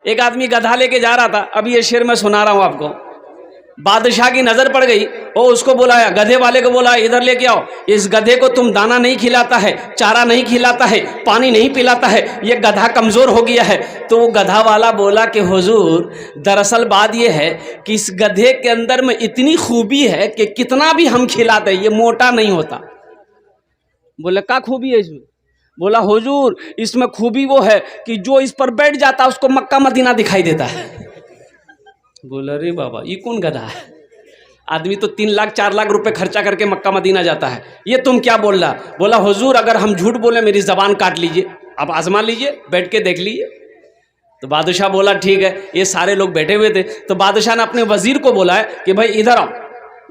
एक आदमी गधा लेके जा रहा था, अभी ये शेर मैं सुना रहा हूं आपको। बादशाह की नजर पड़ गई, वो उसको बुलाया, गधे वाले को बोला इधर लेके आओ, इस गधे को तुम दाना नहीं खिलाता है, चारा नहीं खिलाता है, पानी नहीं पिलाता है, ये गधा कमजोर हो गया है। तो वो गधा वाला बोला कि हुजूर दरअसल बात ये है कि इस गधे के अंदर में इतनी खूबी है कि कितना भी हम खिलाते ये मोटा नहीं होता। बोले क्या खूबी है इसमें? बोला हुजूर इसमें खूबी वो है कि जो इस पर बैठ जाता है उसको मक्का मदीना दिखाई देता है। बोला अरे बाबा ये कौन गधा है? आदमी तो 3 लाख 4 लाख रुपए खर्चा करके मक्का मदीना जाता है, ये तुम क्या बोल रहा? बोला हुजूर अगर हम झूठ बोले मेरी जबान काट लीजिए, आप आजमा लीजिए, बैठ के देख लीजिए। तो बादशाह बोला ठीक है। ये सारे लोग बैठे हुए थे, तो बादशाह ने अपने वजीर को बोला है कि भाई इधर आओ।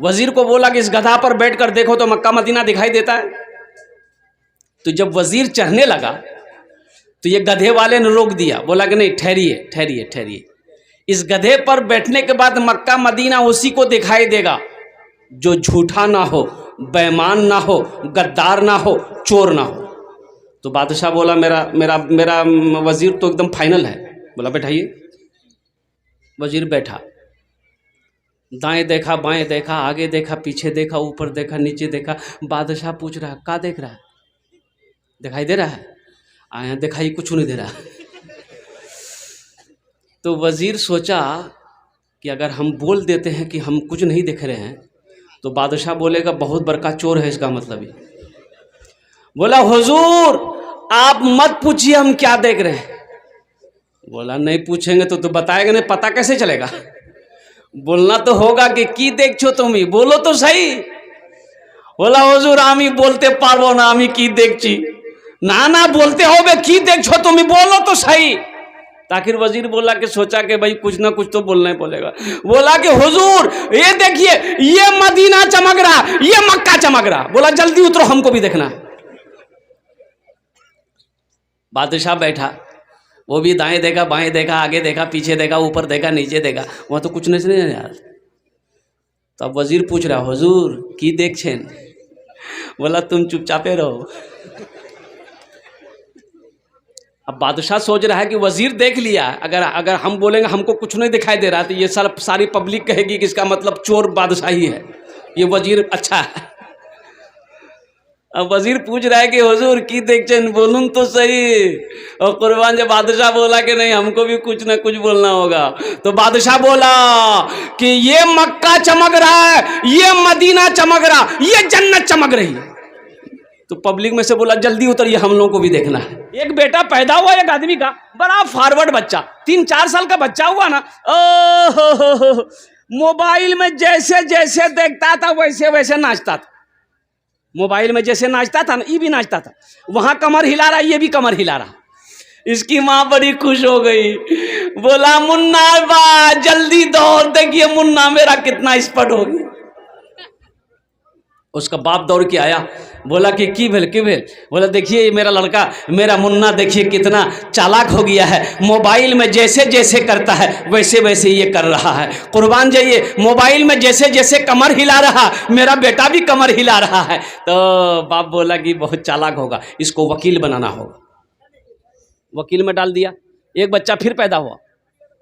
वजीर को बोला कि इस गधा पर बैठ कर देखो तो मक्का मदीना दिखाई देता है। तो जब वजीर चढ़ने लगा तो ये गधे वाले ने रोक दिया, बोला कि नहीं ठहरिए ठहरिए ठहरिए, इस गधे पर बैठने के बाद मक्का मदीना उसी को दिखाई देगा जो झूठा ना हो, बेईमान ना हो, गद्दार ना हो, चोर ना हो। तो बादशाह बोला मेरा मेरा मेरा वजीर तो एकदम फाइनल है। बोला बैठाइए। वजीर बैठा, दाएं देखा बाएं देखा, आगे देखा पीछे देखा, ऊपर देखा नीचे देखा। बादशाह पूछ रहा है क्या देख रहा है? दिखाई दे रहा है? आया दिखाई कुछ नहीं दे रहा। तो वजीर सोचा कि अगर हम बोल देते हैं कि हम कुछ नहीं देख रहे हैं तो बादशाह बोलेगा बहुत बड़का चोर है, इसका मतलब ये। बोला हुजूर आप मत पूछिए हम क्या देख रहे हैं। बोला नहीं पूछेंगे तो बताएगा नहीं, पता कैसे चलेगा? बोलना तो होगा कि की देखो तुम ही, बोलो तो सही। बोला हुजूर आमी बोलते पारबो ना, आमी की देखची ना ना बोलते हो बे, की देखो तुम ही, बोलो तो सही। आखिर वजीर बोला कि सोचा कि भाई कुछ ना कुछ तो बोलना ही बोलेगा। बोला कि हुजूर ये देखिए ये मदीना चमक रहा, ये मक्का चमक रहा। बोला जल्दी उतरो हमको भी देखना है। बादशाह बैठा, वो भी दाएं देखा बाएं देखा, आगे देखा पीछे देखा, ऊपर देखा नीचे देखा, वहां तो कुछ नहीं यार। तो अब वजीर पूछ रहा हुजूर की देख छेन? बोला तुम चुपचापे रहो। अब बादशाह सोच रहा है कि वजीर देख लिया, अगर हम बोलेंगे हमको कुछ नहीं दिखाई दे रहा तो ये सारी पब्लिक कहेगी कि इसका मतलब चोर बादशाह ही है, ये वजीर अच्छा है। अब वजीर पूछ रहा है कि हुजूर की देखते बोलूं तो सही। और कुर्बान जब बादशाह बोला कि नहीं हमको भी कुछ ना कुछ बोलना होगा, तो बादशाह बोला कि ये मक्का चमक रहा है, ये मदीना चमक रहा, ये जन्नत चमक रही है। तो पब्लिक में से बोला जल्दी उतरिए हम लोगों को भी देखना है। एक बेटा पैदा हुआ एक आदमी का, बड़ा फॉरवर्ड बच्चा, 3-4 साल का बच्चा हुआ ना, ओहो मोबाइल में जैसे जैसे देखता था वैसे वैसे नाचता था। मोबाइल में जैसे नाचता था ना ये भी नाचता था, वहां कमर हिला रहा ये भी कमर हिला रहा। इसकी माँ बड़ी खुश हो गई, बोला मुन्ना बा जल्दी दौड़, देखिए मुन्ना मेरा कितना स्पट हो गया। उसका बाप दौड़ के आया, बोला कि की भेल की भेल? बोला देखिए ये मेरा लड़का मेरा मुन्ना देखिए कितना चालाक हो गया है, मोबाइल में जैसे जैसे करता है वैसे वैसे ये कर रहा है। कुर्बान जाइए, मोबाइल में जैसे जैसे कमर हिला रहा मेरा बेटा भी कमर हिला रहा है। तो बाप बोला कि बहुत चालाक होगा, इसको वकील बनाना होगा। वकील में डाल दिया। एक बच्चा फिर पैदा हुआ,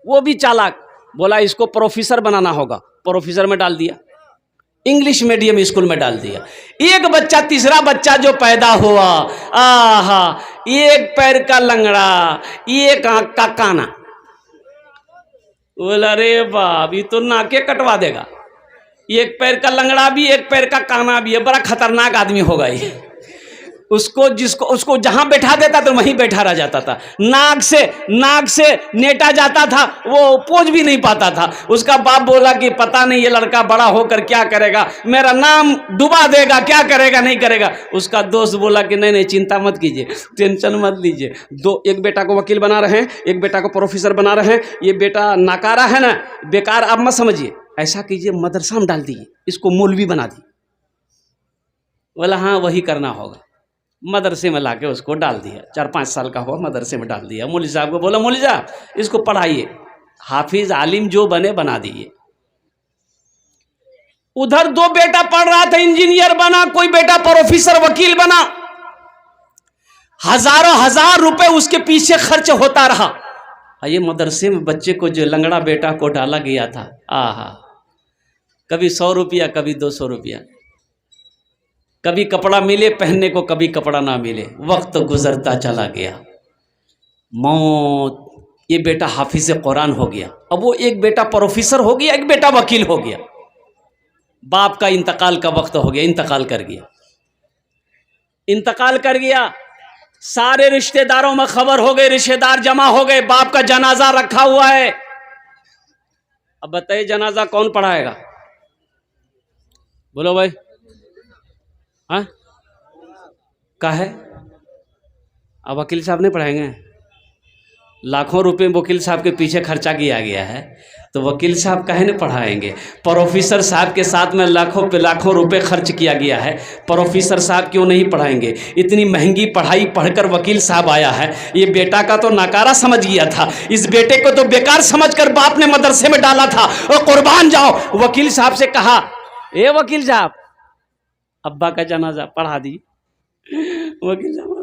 वो भी चालाक, बोला इसको प्रोफेसर बनाना होगा, प्रोफेसर में डाल दिया। इंग्लिश मीडियम स्कूल में डाल दिया। एक बच्चा तीसरा बच्चा जो पैदा हुआ, आहा एक पैर का लंगड़ा एक आंख का काना। बोला रे बाप ये तो नाके कटवा देगा, एक पैर का लंगड़ा भी एक पैर का काना भी है, बड़ा खतरनाक आदमी होगा ये। उसको जहां बैठा देता तो वहीं बैठा रह जाता था, नाक से नेटा जाता था, वो पोज भी नहीं पाता था। उसका बाप बोला कि पता नहीं ये लड़का बड़ा होकर क्या करेगा, मेरा नाम डुबा देगा, क्या करेगा नहीं करेगा। उसका दोस्त बोला कि नहीं चिंता मत कीजिए, टेंशन मत लीजिए, एक बेटा को वकील बना रहे हैं, एक बेटा को प्रोफेसर बना रहे हैं, ये बेटा नाकारा है ना, बेकार आप मत समझिए, ऐसा कीजिए मदरसा में डाल दीजिए, इसको मौलवी बना दिए। बोला हाँ वही करना होगा। मदरसे में लाके उसको डाल दिया, 4-5 साल का हुआ मदरसे में डाल दिया। मौलवी साहब को बोला मौलवी साहब इसको पढ़ाइए, हाफिज आलिम जो बने बना दिए। उधर 2 बेटा पढ़ रहा था, इंजीनियर बना, कोई बेटा प्रोफेसर वकील बना। हजारों हजार रुपए उसके पीछे खर्च होता रहा। ये मदरसे में बच्चे को जो लंगड़ा बेटा को डाला गया था, आहा, कभी 100 रुपया, कभी 200 रुपया, कभी कपड़ा मिले पहनने को, कभी कपड़ा ना मिले, वक्त गुजरता चला गया, मौत। ये बेटा हाफिज कुरान हो गया, अब वो एक बेटा प्रोफेसर हो गया, एक बेटा वकील हो गया। बाप का इंतकाल का वक्त हो गया, इंतकाल कर गया, इंतकाल कर गया। सारे रिश्तेदारों में खबर हो गई, रिश्तेदार जमा हो गए, बाप का जनाजा रखा हुआ है। अब बताइए जनाजा कौन पढ़ाएगा? बोलो भाई। हाँ, का है? अब वकील साहब नहीं पढ़ाएंगे? लाखों रुपए वकील साहब के पीछे खर्चा किया गया है, तो वकील साहब काहे नहीं पढ़ाएंगे? प्रोफेसर साहब के साथ में लाखों पे लाखों रुपए खर्च किया गया है, प्रोफेसर साहब क्यों नहीं पढ़ाएंगे? इतनी महंगी पढ़ाई पढ़कर वकील साहब आया है, ये बेटा का तो नकारा समझ गया था, इस बेटे को तो बेकार समझकर बाप ने मदरसे में डाला था। और कुर्बान जाओ, वकील साहब से कहा, ए वकील साहब, अब्बा का जनाजा पढ़ा दी। वकील साहब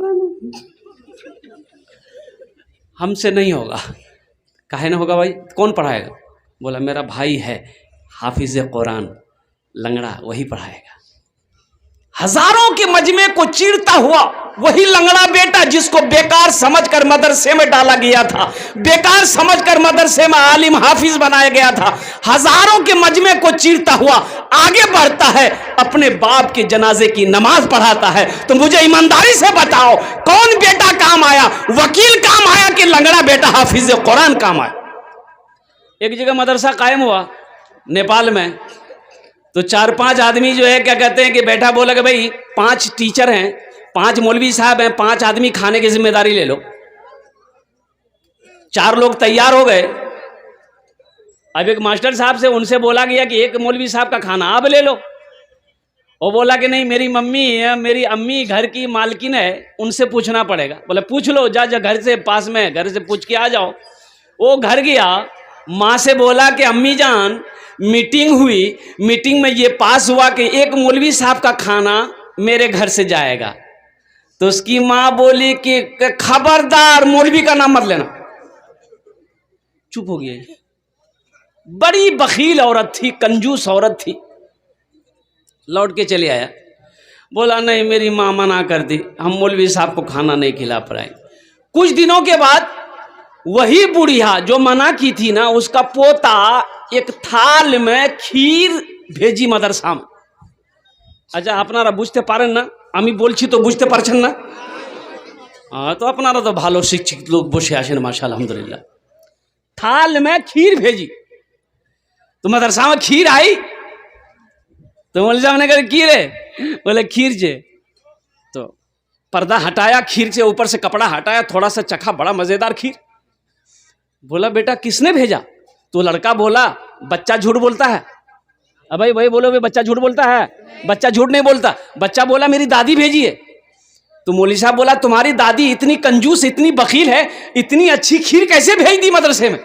हमसे नहीं होगा। काहे ना होगा भाई? कौन पढ़ाएगा? बोला मेरा भाई है हाफिज कुरान लंगड़ा, वही पढ़ाएगा। हजारों के मजमे को चीरता हुआ वही लंगड़ा बेटा जिसको बेकार समझकर मदरसे में डाला गया था, बेकार समझकर मदरसे में आलिम हाफिज बनाया गया था, हजारों के मजमे को चीरता हुआ आगे बढ़ता है, अपने बाप के जनाजे की नमाज पढ़ाता है। तो मुझे ईमानदारी से बताओ, कौन बेटा काम आया? वकील काम आया कि लंगड़ा बेटा हाफिज कुरान काम आया? एक जगह मदरसा कायम हुआ नेपाल में, तो 4-5 आदमी जो है क्या कहते हैं कि बैठा, बोला कि भाई 5 टीचर हैं, 5 मौलवी साहब हैं, 5 आदमी खाने की जिम्मेदारी ले लो। 4 लोग तैयार हो गए। अब एक मास्टर साहब से उनसे बोला गया कि एक मौलवी साहब का खाना आप ले लो। वो बोला कि नहीं, मेरी मम्मी है, मेरी अम्मी घर की मालकिन है, उनसे पूछना पड़ेगा। बोले पूछ लो, जा घर से पास में, घर से पूछ के आ जाओ। वो घर गया, माँ से बोला कि अम्मी जान मीटिंग हुई, मीटिंग में ये पास हुआ कि एक मौलवी साहब का खाना मेरे घर से जाएगा। तो उसकी माँ बोली कि खबरदार मौलवी का नाम मत लेना। चुप हो गई। बड़ी बखील औरत थी, कंजूस औरत थी। लौट के चले आया, बोला नहीं मेरी माँ मना कर दी, हम मौलवी साहब को खाना नहीं खिला पाए। कुछ दिनों के बाद वही बुढ़िया जो मना की थी ना, उसका पोता एक थाल में खीर भेजी मदरसा में। अच्छा अपनारा बुझते पारें ना, আমি বলছি তো বুঝতে পারছেন না? तो अपनारा तो भालो शिक्षित लोग बसे आसेन माशाल्लाह अल्हम्दुलिल्लाह। थाल में खीर भेजी, तो मदरसा में खीर आई, तो मौलवी साहब ने कहा की रे? बोले खीर जे। तो पर्दा हटाया, खीर से ऊपर से कपड़ा हटाया, थोड़ा सा चखा, बड़ा मजेदार खीर। बोला बेटा किसने भेजा? तो लड़का बोला बच्चा झूठ बोलता है। अब भाई भाई बोलो, बच्चा झूठ बोलता है? बच्चा झूठ नहीं बोलता। बच्चा बोला मेरी दादी भेजी है। तो मौलवी साहब बोला तुम्हारी दादी इतनी कंजूस, इतनी बखील है, इतनी अच्छी खीर कैसे भेज दी मदरसे में?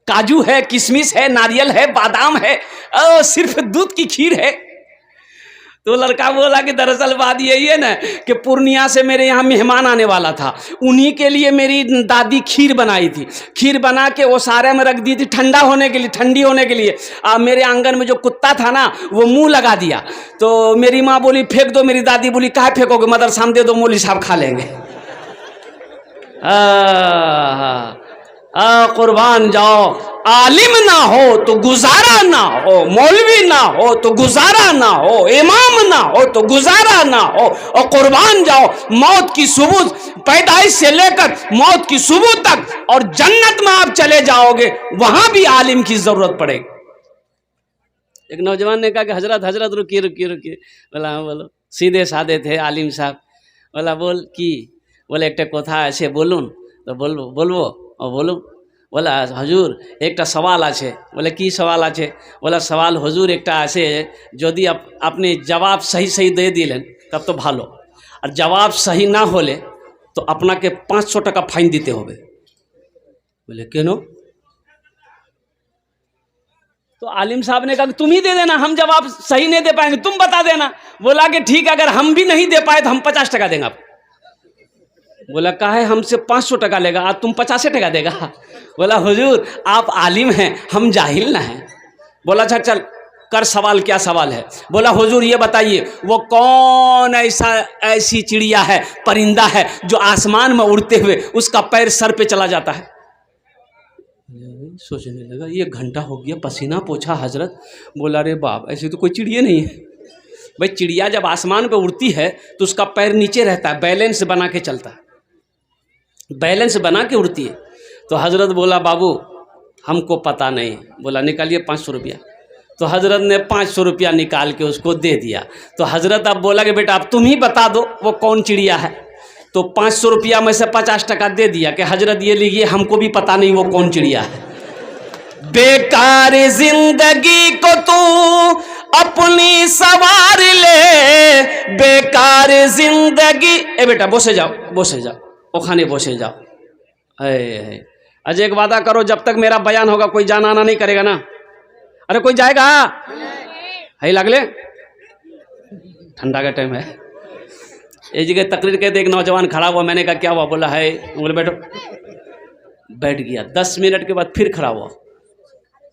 काजू है, किशमिश है, नारियल है, बादाम है, सिर्फ दूध की खीर है। तो लड़का बोला कि दरअसल बात यही है ना कि पूर्णिया से मेरे यहाँ मेहमान आने वाला था, उन्हीं के लिए मेरी दादी खीर बनाई थी। खीर बना के वो सारे में रख दी थी ठंडा होने के लिए, ठंडी होने के लिए। मेरे आंगन में जो कुत्ता था ना, वो मुंह लगा दिया। तो मेरी माँ बोली फेंक दो, मेरी दादी बोली काहे फेंकोगे, मदरसा में दे दो, मौलवी साहब खा लेंगे। कुर्बान जाओ, आलिम ना हो तो गुजारा ना हो, मौलवी ना हो तो गुजारा ना हो, इमाम ना हो तो गुजारा ना हो। और कुर्बान जाओ, मौत की सुबह, पैदाइश से लेकर मौत की सुबह तक, और जन्नत में आप चले जाओगे, वहां भी आलिम की जरूरत पड़ेगी। एक नौजवान ने कहा कि हजरत रुकिए रुकिए रुकिए। बोला हाँ बोलो। सीधे साधे थे आलिम साहब। बोला बोल की? बोले एक कथा আছে বলুন। तो बोलबो और बोलो। बोला हजूर एक सवाल आछे। बोले की सवाल आछे? बोला सवाल हजूर एक आछे, यदि आपने जवाब सही सही दे दिलें तब तो भालो, और जवाब सही ना होले तो अपना के 500 टाका फाइन दीते होबे। बोले क्यों? तो आलिम साहब ने कहा तुम ही दे देना, हम जवाब सही नहीं दे पाएंगे, तुम बता देना। बोला कि ठीक है, अगर हम भी नहीं दे पाए तो हम 50 टाका देंगे आपको। बोला काहे हमसे 500 टका लेगा, आज तुम 50 टका देगा। बोला हुजूर आप आलिम हैं, हम जाहिल ना हैं। बोला अच्छा चल कर सवाल, क्या सवाल है। बोला हुजूर ये बताइए वो कौन ऐसी चिड़िया है, परिंदा है जो आसमान में उड़ते हुए उसका पैर सर पे चला जाता है। सोचने लगा ये घंटा हो गया, पसीना पोछा हजरत। बोला अरे बाप ऐसी तो कोई चिड़िया नहीं है। भाई चिड़िया जब आसमान पे उड़ती है तो उसका पैर नीचे रहता है, बैलेंस बना के चलता है, बैलेंस बना के उड़ती है। तो हजरत बोला बाबू हमको पता नहीं। बोला निकालिए 500 रुपया। तो हजरत ने 500 रुपया निकाल के उसको दे दिया। तो हजरत अब बोला कि बेटा अब तुम ही बता दो वो कौन चिड़िया है। तो 500 रुपया में से 50 टका दे दिया कि हजरत ये लीजिए, हमको भी पता नहीं वो कौन चिड़िया है। बेकार जिंदगी को तू अपनी सवार ले, बेकार जिंदगी। ए बेटा बसे जाओ, बसे जाओ, ओखाने बसे जाओ। अजय एक वादा करो जब तक मेरा बयान होगा कोई जाना आना नहीं करेगा ना। अरे कोई जाएगा है लगले, ठंडा का टाइम है। एक जगह तकरीर कहते एक नौजवान खड़ा हुआ, मैंने कहा क्या हुआ। बोला है, बोले बैठो। बैठ गया। 10 मिनट के बाद फिर खड़ा हुआ।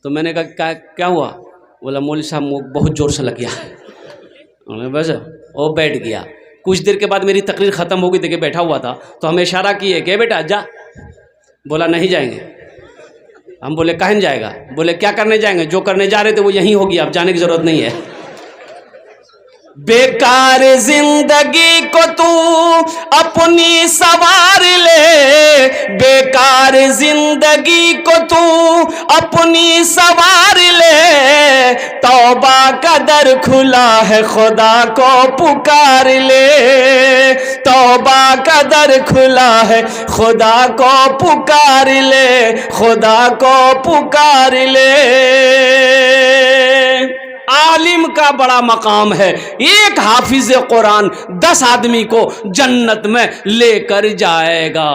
तो मैंने कहा क्या हुआ। बोला मौलवी साहब मुँह बहुत ज़ोर से लग गया। बस वो बैठ गया। कुछ देर के बाद मेरी तकरीर ख़त्म हो गई, देखिए बैठा हुआ था। तो हमें इशारा किए कि बेटा जा। बोला नहीं जाएंगे। हम बोले काहे नहीं जाएगा। बोले क्या करने जाएंगे, जो करने जा रहे थे वो यहीं होगी, अब जाने की ज़रूरत नहीं है। बेकार जिंदगी को तू अपनी सवार ले, बेकार जिंदगी को तू अपनी सवार ले, तौबा का दर खुला है खुदा को पुकार ले, तौबा का दर खुला है खुदा को पुकार ले, खुदा को पुकार ले। आलिम का बड़ा मकाम है, एक हाफिज कुरान 10 आदमी को जन्नत में लेकर जाएगा।